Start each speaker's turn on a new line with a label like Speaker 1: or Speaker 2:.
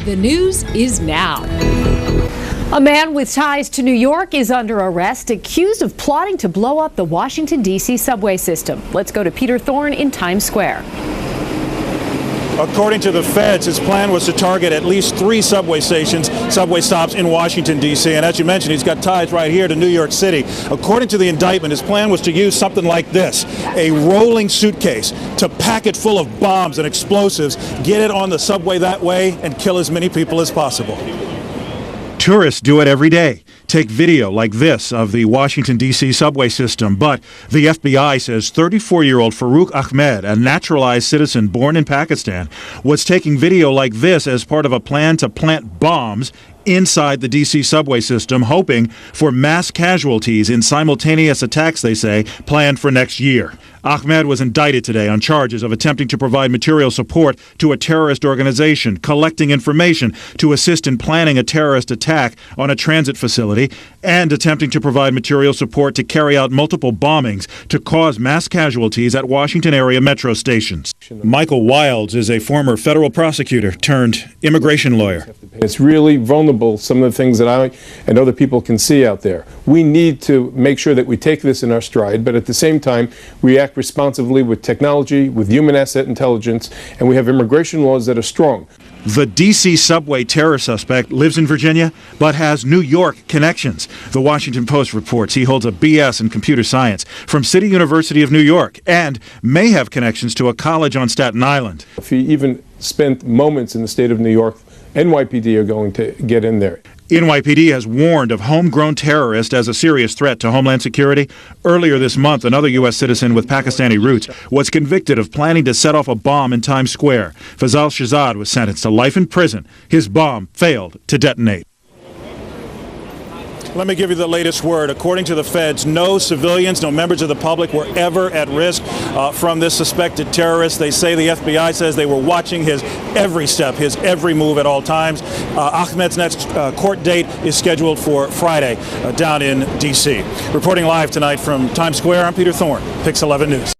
Speaker 1: The news is now. A man with ties to New York is under arrest, accused of plotting to blow up the Washington, D.C. subway system. Let's go to Peter Thorne in Times Square.
Speaker 2: According to the feds, his plan was to target at least 3 subway stops in Washington, D.C. And as you mentioned, he's got ties right here to New York City. According to the indictment, his plan was to use something like this, a rolling suitcase, to pack it full of bombs and explosives, get it on the subway that way, and kill as many people as possible.
Speaker 3: Tourists do it every day. Take video like this of the Washington, D.C. subway system. But the FBI says 34-year-old Farooq Ahmed, a naturalized citizen born in Pakistan, was taking video like this as part of a plan to plant bombs inside the D.C. subway system, hoping for mass casualties in simultaneous attacks, they say, planned for next year. Ahmed was indicted today on charges of attempting to provide material support to a terrorist organization, collecting information to assist in planning a terrorist attack on a transit facility, and attempting to provide material support to carry out multiple bombings to cause mass casualties at Washington area metro stations. Michael Wilds is a former federal prosecutor turned immigration lawyer.
Speaker 4: It's really vulnerable, some of the things that I and other people can see out there. We need to make sure that we take this in our stride, but at the same time, we act responsibly with technology, with human asset intelligence, and we have immigration laws that are strong.
Speaker 3: The D.C. subway terror suspect lives in Virginia, but has New York connections. The Washington Post reports he holds a B.S. in computer science from City University of New York and may have connections to a college on Staten Island.
Speaker 4: If he even spent moments in the state of New York, NYPD are going to get in there.
Speaker 3: NYPD has warned of homegrown terrorist as a serious threat to Homeland Security. Earlier this month, another U.S. citizen with Pakistani roots was convicted of planning to set off a bomb in Times Square. Fazal Shahzad was sentenced to life in prison. His bomb failed to detonate.
Speaker 2: Let me give you the latest word. According to the feds, no civilians, no members of the public were ever at risk from this suspected terrorist. They say, the FBI says, they were watching his every step, his every move at all times. Ahmed's next court date is scheduled for Friday down in D.C. Reporting live tonight from Times Square, I'm Peter Thorne, PIX 11 News.